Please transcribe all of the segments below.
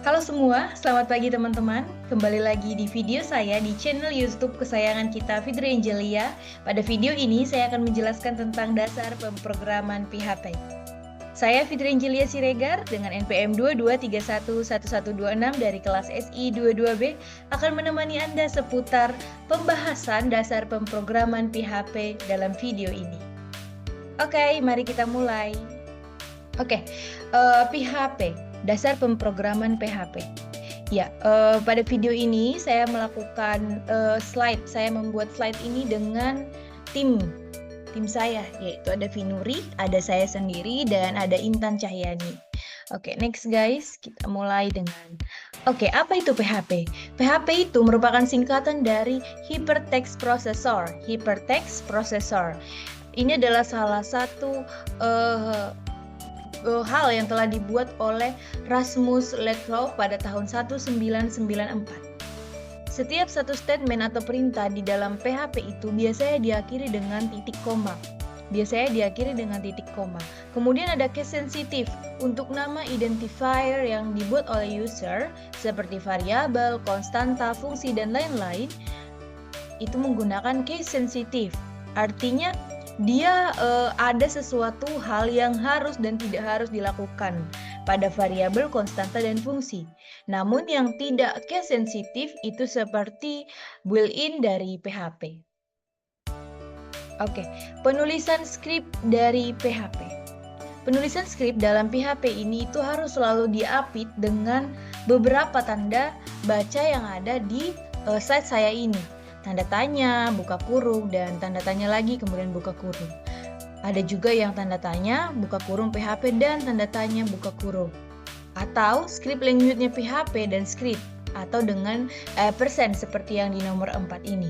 Halo semua, selamat pagi teman-teman. Kembali lagi di video saya di channel YouTube kesayangan kita, Fitri Angelia. Pada video ini saya akan menjelaskan tentang dasar pemrograman PHP. Saya Fitri Angelia Siregar dengan NPM 22311126 dari kelas SI 22B akan menemani Anda seputar pembahasan dasar pemrograman PHP dalam video ini. Oke, mari kita mulai. PHP, dasar pemrograman PHP. Ya, pada video ini saya melakukan slide. Saya membuat slide ini dengan tim saya, yaitu ada Vinuri, ada saya sendiri, dan ada Intan Cahyani. Oke, next guys, kita mulai dengan apa itu PHP? PHP itu merupakan singkatan dari Hypertext Processor. Hypertext Processor. Ini adalah salah satu hal yang telah dibuat oleh Rasmus Lethbridge pada tahun 1994. Setiap satu statement atau perintah di dalam PHP itu biasanya diakhiri dengan titik koma. Kemudian ada case sensitive untuk nama identifier yang dibuat oleh user seperti variabel, konstanta, fungsi, dan lain-lain. Itu menggunakan case sensitive. Artinya dia ada sesuatu hal yang harus dan tidak harus dilakukan pada variabel, konstanta, dan fungsi. Namun yang tidak case sensitif itu seperti built-in dari PHP. Penulisan skrip dari PHP. Penulisan skrip dalam PHP ini itu harus selalu diapit dengan beberapa tanda baca yang ada di slide saya ini. Tanda tanya, buka kurung, dan tanda tanya lagi kemudian buka kurung. Ada juga yang tanda tanya, buka kurung PHP, dan tanda tanya, buka kurung. Atau script language-nya PHP dan script, atau dengan persen seperti yang di nomor 4 ini.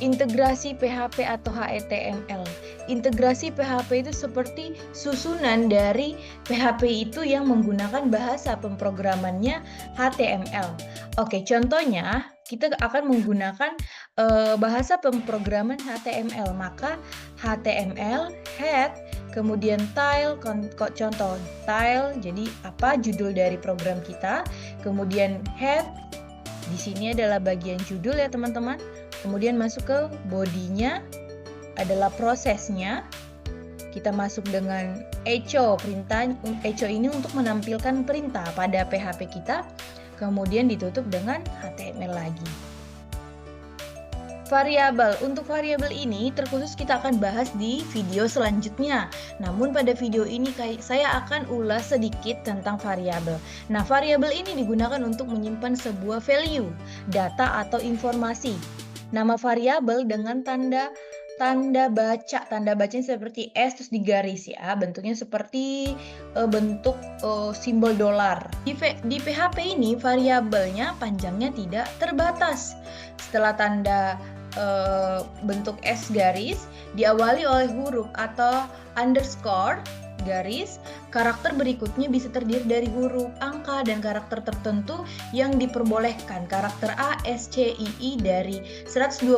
Integrasi PHP atau HTML. Integrasi PHP itu seperti susunan dari PHP itu yang menggunakan bahasa pemrogramannya HTML. Contohnya kita akan menggunakan bahasa pemrograman HTML. Maka HTML, head, kemudian tile, contoh tile, jadi apa judul dari program kita. Kemudian head, di sini adalah bagian judul ya teman-teman. Kemudian masuk ke bodinya adalah prosesnya. Kita masuk dengan echo, perintah echo ini untuk menampilkan perintah pada PHP kita. Kemudian ditutup dengan HTML lagi. Variabel. Untuk variabel ini terkhusus kita akan bahas di video selanjutnya. Namun pada video ini saya akan ulas sedikit tentang variabel. Nah, variabel ini digunakan untuk menyimpan sebuah value, data atau informasi. Nama variabel dengan tanda baca. Tanda bacanya seperti S terus digaris ya. Bentuknya seperti bentuk simbol dolar. Di PHP ini variabelnya panjangnya tidak terbatas. Setelah tanda bentuk S garis diawali oleh huruf atau underscore garis, karakter berikutnya bisa terdiri dari huruf, angka, dan karakter tertentu yang diperbolehkan. Karakter A, S, C, I dari 127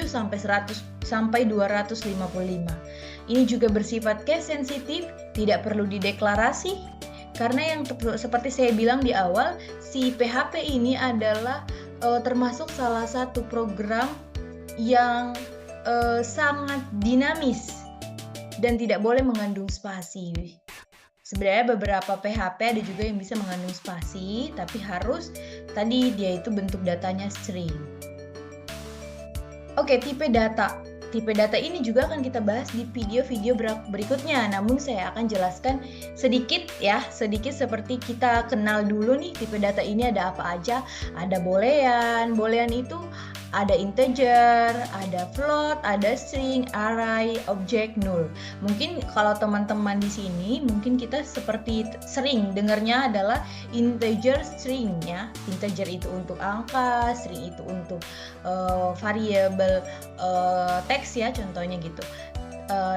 sampai 255. Ini juga bersifat case sensitif, tidak perlu dideklarasi. Karena yang seperti saya bilang di awal, si PHP ini adalah termasuk salah satu program yang sangat dinamis dan tidak boleh mengandung spasi. Sebenarnya beberapa PHP ada juga yang bisa mengandung spasi, tapi harus tadi dia itu bentuk datanya string. Tipe data. Tipe data ini juga akan kita bahas di video-video berikutnya. Namun saya akan jelaskan sedikit seperti kita kenal dulu nih tipe data ini ada apa aja. Ada boolean. Boolean itu ada integer, ada float, ada string, array, object, null. Mungkin kalau teman-teman di sini mungkin kita seperti sering dengarnya adalah integer string ya. Integer itu untuk angka, string itu untuk variabel teks ya contohnya gitu.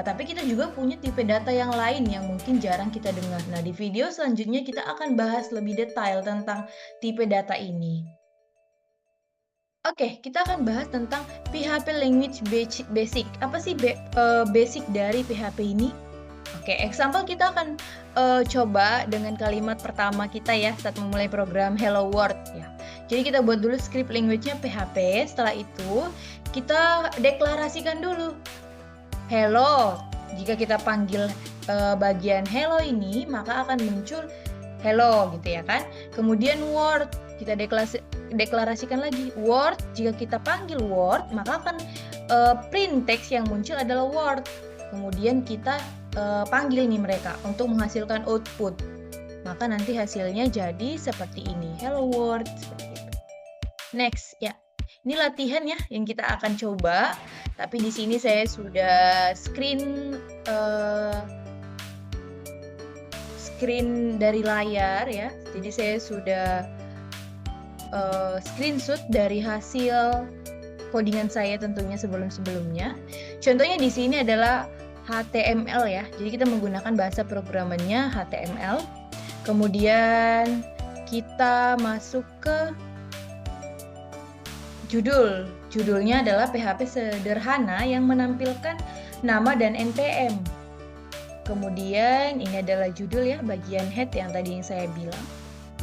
Tapi kita juga punya tipe data yang lain yang mungkin jarang kita dengar. Nah, di video selanjutnya kita akan bahas lebih detail tentang tipe data ini. Kita akan bahas tentang PHP Language Basic. Apa sih basic dari PHP ini? Oke, example kita akan coba dengan kalimat pertama kita ya saat memulai program Hello World ya. Jadi kita buat dulu script language-nya PHP, setelah itu kita deklarasikan dulu. Hello, jika kita panggil bagian hello ini, maka akan muncul hello gitu ya kan. Kemudian word, kita deklarasikan lagi. Word, jika kita panggil word, maka akan print text yang muncul adalah word. Kemudian kita panggil nih mereka untuk menghasilkan output. Maka nanti hasilnya jadi seperti ini. Hello world, seperti itu. Next, ya. Ini latihan ya yang kita akan coba. Tapi di sini saya sudah screen dari layar ya. Jadi saya sudah screenshot dari hasil codingan saya tentunya sebelumnya. Contohnya di sini adalah HTML ya. Jadi kita menggunakan bahasa programannya HTML. Kemudian kita masuk ke judul. Judulnya adalah PHP sederhana yang menampilkan nama dan NPM. Kemudian ini adalah judul ya, bagian head yang tadi yang saya bilang.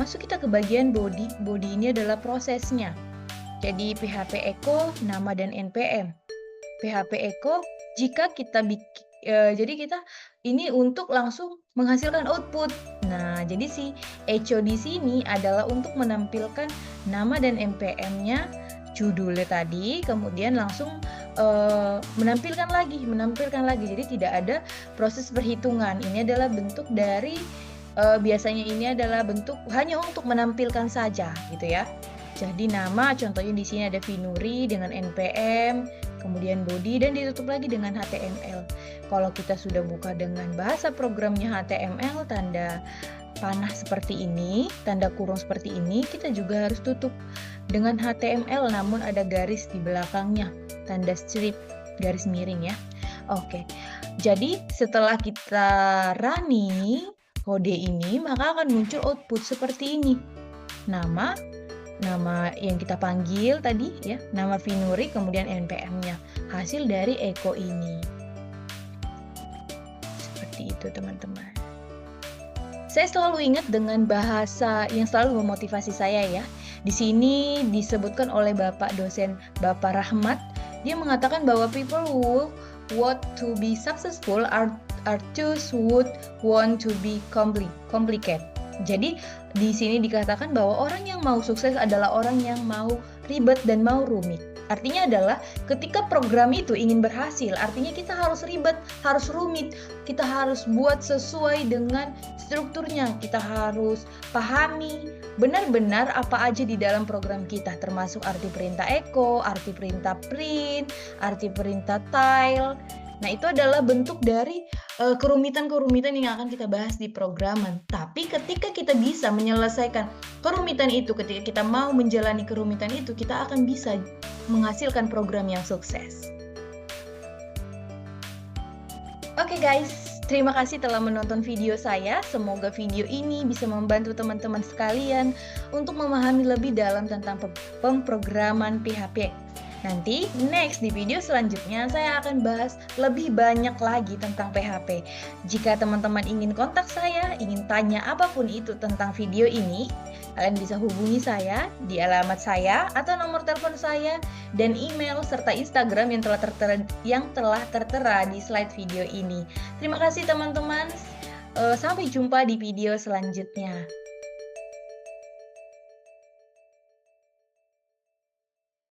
Masuk kita ke bagian body. Body ini adalah prosesnya. Jadi PHP echo nama dan NPM. PHP echo jika kita jadi kita ini untuk langsung menghasilkan output. Nah, jadi si echo di sini adalah untuk menampilkan nama dan NPM-nya, judulnya tadi, kemudian langsung menampilkan lagi. Jadi tidak ada proses perhitungan. Ini adalah bentuk dari biasanya ini adalah bentuk hanya untuk menampilkan saja, gitu ya. Jadi nama contohnya di sini ada Vinuri dengan NPM, kemudian body dan ditutup lagi dengan HTML. Kalau kita sudah buka dengan bahasa programnya HTML, tanda panah seperti ini, tanda kurung seperti ini, kita juga harus tutup dengan HTML namun ada garis di belakangnya, tanda strip, garis miring ya. Oke. Jadi setelah kita running kode ini, maka akan muncul output seperti ini. Nama yang kita panggil tadi ya, nama Vinuri, kemudian NPM-nya, hasil dari echo ini. Seperti itu teman-teman. Saya selalu ingat dengan bahasa yang selalu memotivasi saya ya. Di sini disebutkan oleh Bapak dosen Bapak Rahmat, dia mengatakan bahwa people who want to be successful are those who want to be complicated. Jadi di sini dikatakan bahwa orang yang mau sukses adalah orang yang mau ribet dan mau rumit. Artinya adalah ketika program itu ingin berhasil, artinya kita harus ribet, harus rumit, kita harus buat sesuai dengan strukturnya, kita harus pahami benar-benar apa aja di dalam program kita, termasuk arti perintah echo, arti perintah print, arti perintah tile. Nah, itu adalah bentuk dari kerumitan-kerumitan yang akan kita bahas di programan. Tapi ketika kita bisa menyelesaikan kerumitan itu, ketika kita mau menjalani kerumitan itu, kita akan bisa menghasilkan program yang sukses. Oke guys, terima kasih telah menonton video saya. Semoga video ini bisa membantu teman-teman sekalian untuk memahami lebih dalam tentang pemrograman PHP. Nanti next di video selanjutnya saya akan bahas lebih banyak lagi tentang PHP. Jika teman-teman ingin kontak saya, ingin tanya apapun itu tentang video ini, kalian bisa hubungi saya di alamat saya atau nomor telepon saya dan email serta Instagram yang telah tertera di slide video ini. Terima kasih teman-teman. Sampai jumpa di video selanjutnya.